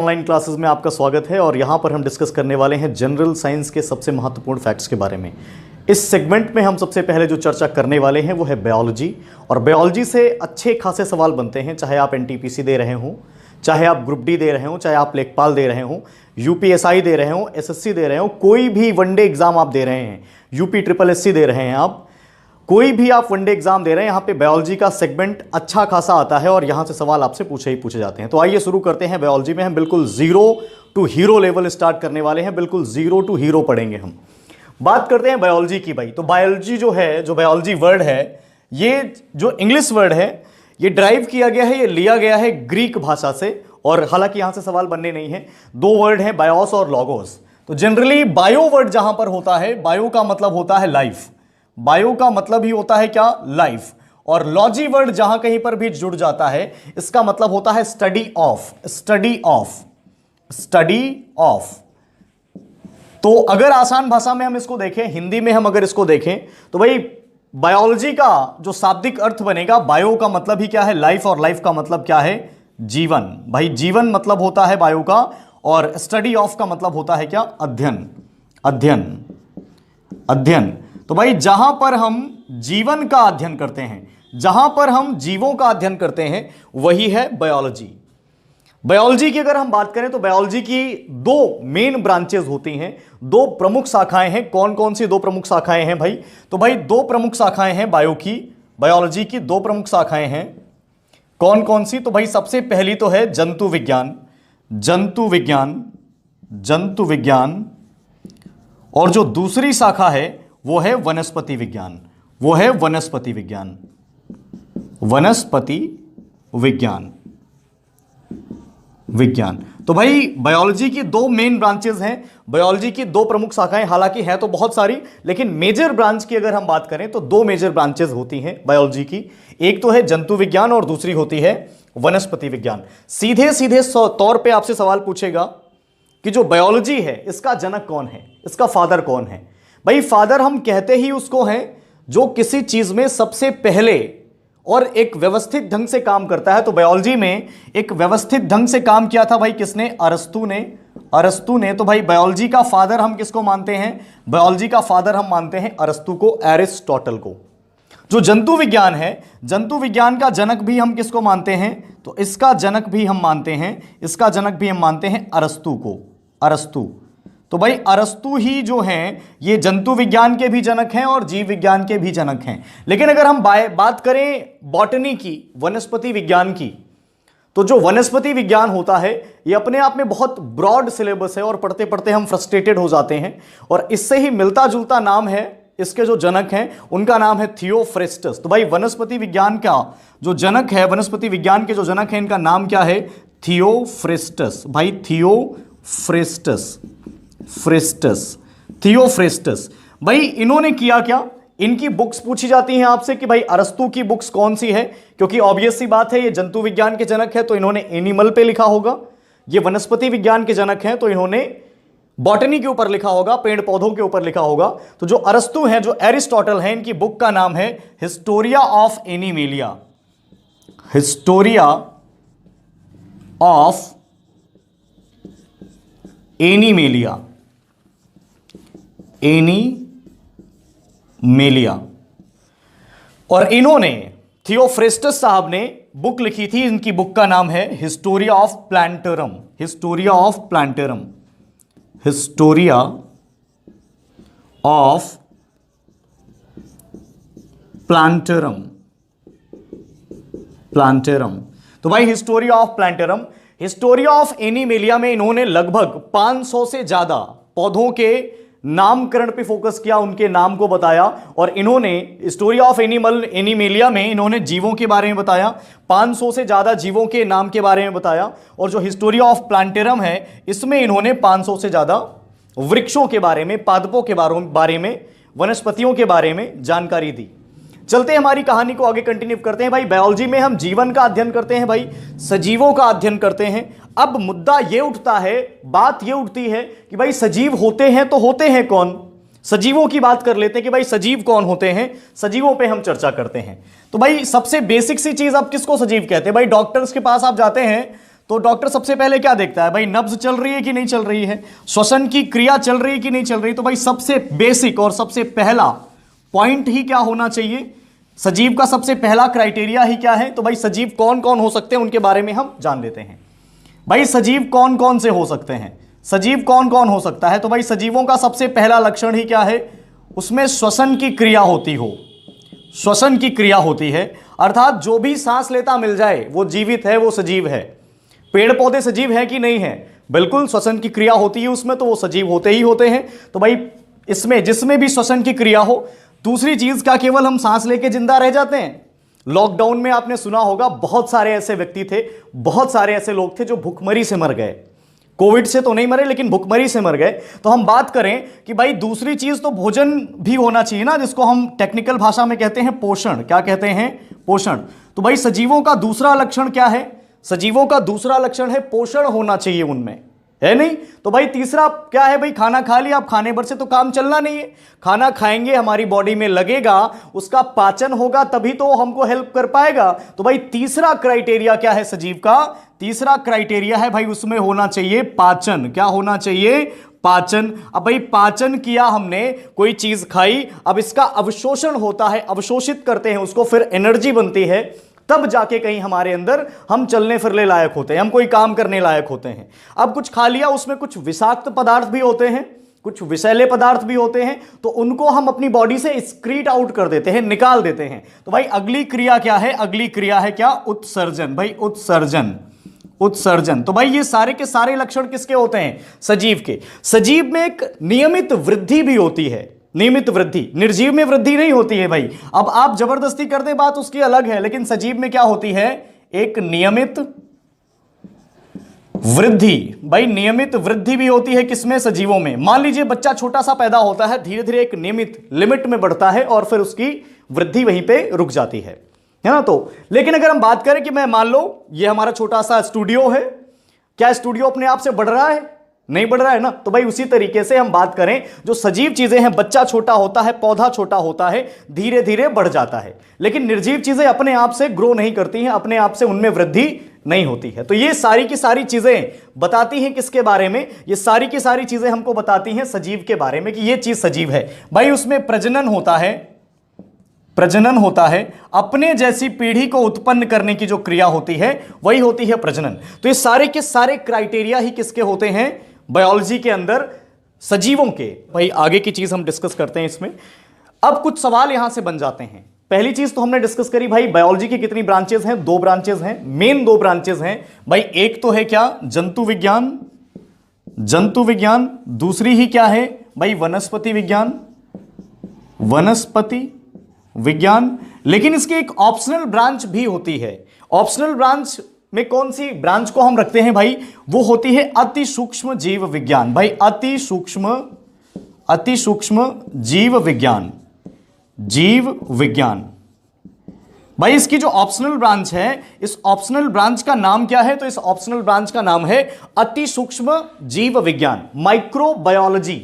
Online classes में आपका स्वागत है और यहाँ पर हम डिस्कस करने वाले हैं जनरल साइंस के सबसे महत्वपूर्ण फैक्ट्स के बारे में। इस सेगमेंट में हम सबसे पहले जो चर्चा करने वाले हैं वो है बायोलॉजी। और बायोलॉजी से अच्छे खासे सवाल बनते हैं, चाहे आप एनटीपीसी दे रहे हों, चाहे आप ग्रुप डी दे रहे हों, चाहे आप लेखपाल दे रहे हों, यूपीएसआई दे रहे हों, एसएससी दे रहे हों, कोई भी वनडे एग्जाम आप दे रहे हैं, यूपी ट्रिपल एससी दे रहे हैं, आप कोई भी आप वनडे एग्जाम दे रहे हैं, यहाँ पे बायोलॉजी का सेगमेंट अच्छा खासा आता है और यहाँ से सवाल आपसे पूछे जाते हैं। तो आइए शुरू करते हैं। बायोलॉजी में हम बिल्कुल zero to hero level start करने वाले हैं, बिल्कुल जीरो टू हीरो पढ़ेंगे हम। बात करते हैं बायोलॉजी की। भाई तो बायोलॉजी जो है, जो बायोलॉजी वर्ड है, ये जो इंग्लिश वर्ड है, ये ड्राइव किया गया है, ये लिया गया है ग्रीक भाषा से। और हालांकि यहाँ से सवाल बनने नहीं है, दो वर्ड हैं, बायोस और लॉगोस। तो जनरली बायो वर्ड जहां पर होता है, बायो का मतलब होता है लाइफ, बायो का मतलब ही होता है क्या, लाइफ। और लॉजी वर्ड जहां कहीं पर भी जुड़ जाता है, इसका मतलब होता है study of, study of, study of. तो अगर आसान भाषा में हम इसको देखें, हिंदी में हम अगर इसको देखें, तो भाई बायोलॉजी का जो शाब्दिक अर्थ बनेगा, बायो का मतलब ही क्या है, लाइफ, और लाइफ का मतलब क्या है, जीवन। भाई जीवन मतलब होता है बायो का, और स्टडी ऑफ का मतलब होता है क्या, अध्ययन, अध्ययन, अध्ययन। तो भाई जहां पर हम जीवन का अध्ययन करते हैं, जहां पर हम जीवों का अध्ययन करते हैं, वही है बायोलॉजी। बायोलॉजी की अगर हम बात करें तो बायोलॉजी की दो मेन ब्रांचेस होती हैं, दो प्रमुख शाखाएं हैं। कौन कौन सी दो प्रमुख शाखाएं हैं भाई? तो भाई दो प्रमुख शाखाएं हैं बायो की, बायोलॉजी की दो प्रमुख शाखाएं हैं। कौन कौन सी? तो भाई सबसे पहली तो है जंतु विज्ञान, जंतु विज्ञान, जंतु विज्ञान। और जो दूसरी शाखा है वो है वनस्पति विज्ञान, वो है वनस्पति विज्ञान, वनस्पति विज्ञान, विज्ञान। तो भाई बायोलॉजी की दो मेन ब्रांचेस हैं, बायोलॉजी की दो प्रमुख शाखाएं, हालांकि है तो बहुत सारी, लेकिन मेजर ब्रांच की अगर हम बात करें तो दो मेजर ब्रांचेस होती हैं बायोलॉजी की। एक तो है जंतु विज्ञान और दूसरी होती है वनस्पति विज्ञान। सीधे सीधे तौर पे आपसे सवाल पूछेगा कि जो बायोलॉजी है इसका जनक कौन है, इसका फादर कौन है? भाई फादर हम कहते ही उसको हैं जो किसी चीज में सबसे पहले और एक व्यवस्थित ढंग से काम करता है। तो बायोलॉजी में एक व्यवस्थित ढंग से काम किया था भाई किसने? अरस्तु ने, अरस्तु ने। तो भाई बायोलॉजी का फादर हम किसको मानते हैं? बायोलॉजी का फादर हम मानते हैं अरस्तु को, एरिस्टोटल को। जो जंतु विज्ञान है, जंतु विज्ञान का जनक भी हम किसको मानते हैं? तो इसका जनक भी हम मानते हैं, इसका जनक भी हम मानते हैं अरस्तु को, अरस्तु। तो भाई अरस्तु ही जो हैं ये जंतु विज्ञान के भी जनक हैं और जीव विज्ञान के भी जनक हैं। लेकिन अगर हम बात करें बॉटनी की, वनस्पति विज्ञान की, तो जो वनस्पति विज्ञान होता है ये अपने आप में बहुत ब्रॉड सिलेबस है और पढ़ते पढ़ते हम फ्रस्ट्रेटेड हो जाते हैं। और इससे ही मिलता जुलता नाम है इसके जो जनक हैं, उनका नाम है थियोफ्रेस्टस। तो भाई वनस्पति विज्ञान का जो जनक है, वनस्पति विज्ञान के जो जनक है, इनका नाम क्या है? थियोफ्रेस्टस। भाई थियोफ्रेस्टस, फ्रेस्टस, थियोफ्रेस्टस। भाई इन्होंने किया क्या? इनकी बुक्स पूछी जाती हैं आपसे कि भाई अरस्तु की बुक्स कौन सी है, क्योंकि ऑब्वियस सी बात है ये जंतु विज्ञान के जनक है तो इन्होंने एनिमल पे लिखा होगा, ये वनस्पति विज्ञान के जनक हैं तो इन्होंने बॉटनी के ऊपर लिखा होगा, पेड़ पौधों के ऊपर लिखा होगा। तो जो अरस्तु हैं, जो एरिस्टोटल हैं, इनकी बुक का नाम है Historia of animalia, Historia of animalia, एनीमेलिया। और इन्होंने, थियोफ्रेस्टस साहब ने बुक लिखी थी, इनकी बुक का नाम है Historia of प्लांटरम, Historia of प्लांटरम, Historia of प्लांटरम, प्लांटरम। तो भाई Historia of प्लांटरम, Historia of animalia में इन्होंने लगभग 500 से ज्यादा पौधों के नामकरण पे फोकस किया, उनके नाम को बताया। और इन्होंने हिस्टोरिया ऑफ एनिमेलिया में इन्होंने जीवों के बारे में बताया, 500 से ज्यादा जीवों के नाम के बारे में बताया। और जो हिस्टोरिया ऑफ प्लांटेरम है, इसमें इन्होंने 500 से ज्यादा वृक्षों के बारे में, पादपों के बारे में, वनस्पतियों के बारे में जानकारी दी। चलते हैं हमारी कहानी को आगे कंटिन्यू करते हैं। भाई बायोलॉजी में हम जीवन का अध्ययन करते हैं, भाई सजीवों का अध्ययन करते हैं। अब मुद्दा यह उठता है, बात यह उठती है कि भाई सजीव होते हैं तो होते हैं कौन? सजीवों की बात कर लेते हैं कि भाई सजीव कौन होते हैं, सजीवों पे हम चर्चा करते हैं। तो भाई सबसे बेसिक सी चीज, आप किसको सजीव कहते हैं? भाई डॉक्टर्स के पास आप जाते हैं तो डॉक्टर सबसे पहले क्या देखता है भाई, नब्ज चल रही है कि नहीं चल रही है, श्वसन की क्रिया चल रही है कि नहीं चल रही। तो भाई सबसे बेसिक और सबसे पहला पॉइंट ही क्या होना चाहिए, सजीव का सबसे पहला क्राइटेरिया ही क्या है। तो भाई सजीव कौन कौन हो सकते हैं उनके बारे में हम जान लेते हैं। भाई सजीव कौन कौन से हो सकते हैं, सजीव कौन कौन हो सकता है। तो भाई सजीवों का सबसे पहला लक्षण ही क्या है, उसमें श्वसन की क्रिया होती हो, श्वसन की क्रिया होती है, अर्थात जो भी सांस लेता मिल जाए वो जीवित है, वो सजीव है। पेड़ पौधे सजीव है कि नहीं है, बिल्कुल श्वसन की क्रिया होती है उसमें, तो वो सजीव होते ही होते हैं। तो भाई इसमें जिसमें भी श्वसन की क्रिया हो। दूसरी चीज, क्या केवल हम सांस लेके जिंदा रह जाते हैं। लॉकडाउन में आपने सुना होगा बहुत सारे ऐसे व्यक्ति थे, बहुत सारे ऐसे लोग थे जो भुखमरी से मर गए। कोविड से तो नहीं मरे लेकिन भुखमरी से मर गए। तो हम बात करें कि भाई दूसरी चीज तो भोजन भी होना चाहिए ना, जिसको हम टेक्निकल भाषा में कहते हैं पोषण। क्या कहते हैं, पोषण। तो भाई सजीवों का दूसरा लक्षण क्या है, सजीवों का दूसरा लक्षण है पोषण होना चाहिए उनमें, है नहीं। तो भाई तीसरा क्या है, भाई खाना खा लिया, अब खाने भर से तो काम चलना नहीं है, खाना खाएंगे, हमारी बॉडी में लगेगा, उसका पाचन होगा, तभी तो हमको हेल्प कर पाएगा। तो भाई तीसरा क्राइटेरिया क्या है सजीव का, तीसरा क्राइटेरिया है भाई उसमें होना चाहिए पाचन। क्या होना चाहिए, पाचन। अब भाई पाचन किया हमने, कोई चीज खाई, अब इसका अवशोषण होता है, अवशोषित करते हैं उसको, फिर एनर्जी बनती है, तब जाके कहीं हमारे अंदर हम चलने फिरने लायक होते हैं, हम कोई काम करने लायक होते हैं। अब कुछ खा लिया, उसमें कुछ विषाक्त पदार्थ भी होते हैं, कुछ विषैले पदार्थ भी होते हैं, तो उनको हम अपनी बॉडी से एक्सक्रीट आउट कर देते हैं, निकाल देते हैं। तो भाई अगली क्रिया क्या है, अगली क्रिया है क्या, उत्सर्जन। भाई उत्सर्जन, उत्सर्जन। तो भाई ये सारे के सारे लक्षण किसके होते हैं, सजीव के। सजीव में एक नियमित वृद्धि भी होती है, नियमित वृद्धि। निर्जीव में वृद्धि नहीं होती है भाई, अब आप जबरदस्ती कर दे बात उसकी अलग है, लेकिन सजीव में क्या होती है, एक नियमित वृद्धि। भाई नियमित वृद्धि भी होती है किसमें, सजीवों में। मान लीजिए बच्चा छोटा सा पैदा होता है, धीरे धीरे एक नियमित लिमिट में बढ़ता है और फिर उसकी वृद्धि वहीं पे रुक जाती है ना। तो लेकिन अगर हम बात करें कि मैं मान लो ये हमारा छोटा सा स्टूडियो है, क्या स्टूडियो अपने आप से बढ़ रहा है, नहीं बढ़ रहा है ना। तो भाई उसी तरीके से हम बात करें, जो सजीव चीजें हैं, बच्चा छोटा होता है, पौधा छोटा होता है, धीरे धीरे बढ़ जाता है, लेकिन निर्जीव चीजें अपने आप से ग्रो नहीं करती हैं, अपने आप से उनमें वृद्धि नहीं होती है। तो ये सारी की सारी चीजें बताती हैं किसके बारे में, ये सारी की सारी चीजें हमको बताती हैं सजीव के बारे में कि ये चीज सजीव है। भाई उसमें प्रजनन होता है, प्रजनन होता है, अपने जैसी पीढ़ी को उत्पन्न करने की जो क्रिया होती है वही होती है प्रजनन। तो ये सारे के सारे क्राइटेरिया ही किसके होते हैं, बायोलॉजी के अंदर, सजीवों के। भाई आगे की चीज हम डिस्कस करते हैं इसमें। अब कुछ सवाल यहां से बन जाते हैं। पहली चीज तो हमने डिस्कस करी भाई बायोलॉजी की कितनी ब्रांचेस हैं, दो ब्रांचेस हैं, मेन दो ब्रांचेस हैं भाई। एक तो है क्या, जंतु विज्ञान, जंतु विज्ञान। दूसरी ही क्या है भाई, वनस्पति विज्ञान, वनस्पति विज्ञान। लेकिन इसकी एक ऑप्शनल ब्रांच भी होती है। ऑप्शनल ब्रांच में कौन सी ब्रांच को हम रखते हैं भाई, वो होती है अति सूक्ष्म जीव विज्ञान। भाई अति सूक्ष्म जीव विज्ञान, जीव विज्ञान। भाई इसकी जो ऑप्शनल ब्रांच है, इस ऑप्शनल ब्रांच का नाम क्या है, तो इस ऑप्शनल ब्रांच का नाम है अति सूक्ष्म जीव विज्ञान, माइक्रोबायोलॉजी।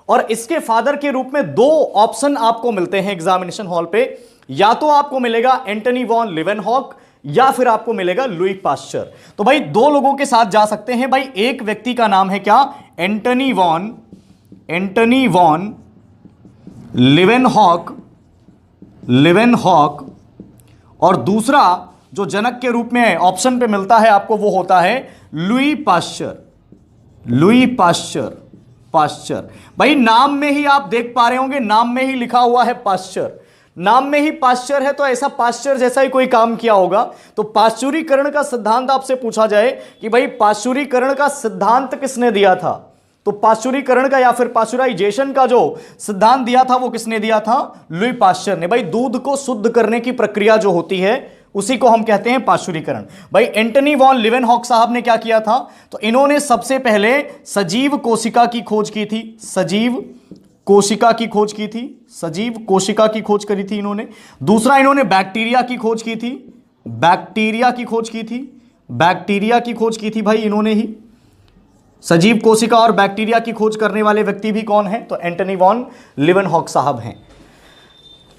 और इसके फादर के रूप में दो ऑप्शन आपको मिलते हैं एग्जामिनेशन हॉल पे, या तो आपको मिलेगा एंटनी वॉन लीवेनहॉक या फिर आपको मिलेगा लुई पाश्चर। तो भाई दो लोगों के साथ जा सकते हैं भाई। एक व्यक्ति का नाम है क्या, एंटनी वॉन लीवेनहॉक, और दूसरा जो जनक के रूप में ऑप्शन पे मिलता है आपको, वो होता है लुई पाश्चर। भाई नाम में ही आप देख पा रहे होंगे, नाम में ही लिखा हुआ है पाश्चर, नाम में ही पाश्चर है, तो ऐसा पाश्चर जैसा ही कोई काम किया होगा। तो पाश्चुरीकरण का सिद्धांत आपसे पूछा जाए कि भाई पाश्चुरीकरण का सिद्धांत किसने दिया था, तो पाश्चुरीकरण का या फिर पाश्चुराइजेशन का जो सिद्धांत दिया था वो किसने दिया था, लुई पाश्चर ने। भाई दूध को शुद्ध करने की प्रक्रिया जो होती है उसी को हम कहते हैं पाश्चुरीकरण। भाई एंटनी वॉन लीवेनहॉक साहब ने क्या किया था, तो इन्होंने सबसे पहले सजीव कोशिका की खोज की थी, सजीव कोशिका की खोज की थी, सजीव कोशिका की खोज करी थी इन्होंने। दूसरा इन्होंने बैक्टीरिया की खोज की थी, बैक्टीरिया की खोज की थी, बैक्टीरिया की खोज की थी भाई इन्होंने ही। सजीव कोशिका और बैक्टीरिया की खोज करने वाले व्यक्ति भी कौन है, तो एंटनी वॉन लीवेनहॉक साहब हैं।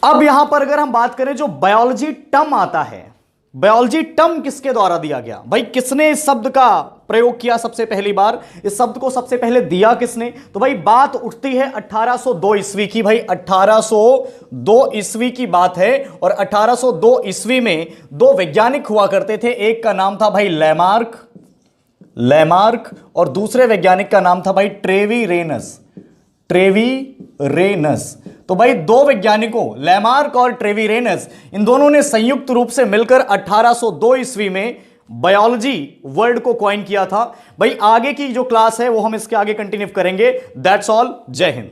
अब यहां पर अगर हम बात करें, जो बायोलॉजी टर्म आता है, बायोलॉजी टर्म किसके द्वारा दिया गया? भाई किसने इस शब्द का प्रयोग किया सबसे पहली बार? इस शब्द को सबसे पहले दिया किसने? तो भाई बात उठती है 1802 ईस्वी की। भाई 1802 ईस्वी की बात है, और 1802 ईस्वी में दो वैज्ञानिक हुआ करते थे। एक का नाम था भाई लैमार्क, और दूसरे वैज्ञानिक का नाम था भाई ट्रेवीरेनस। तो भाई दो वैज्ञानिकों लैमार्क और ट्रेवीरेनस, इन दोनों ने संयुक्त रूप से मिलकर 1802 ईस्वी में बायोलॉजी वर्ड को कॉइन किया था। भाई आगे की जो क्लास है वो हम इसके आगे कंटिन्यू करेंगे। दैट्स ऑल, जय हिंद।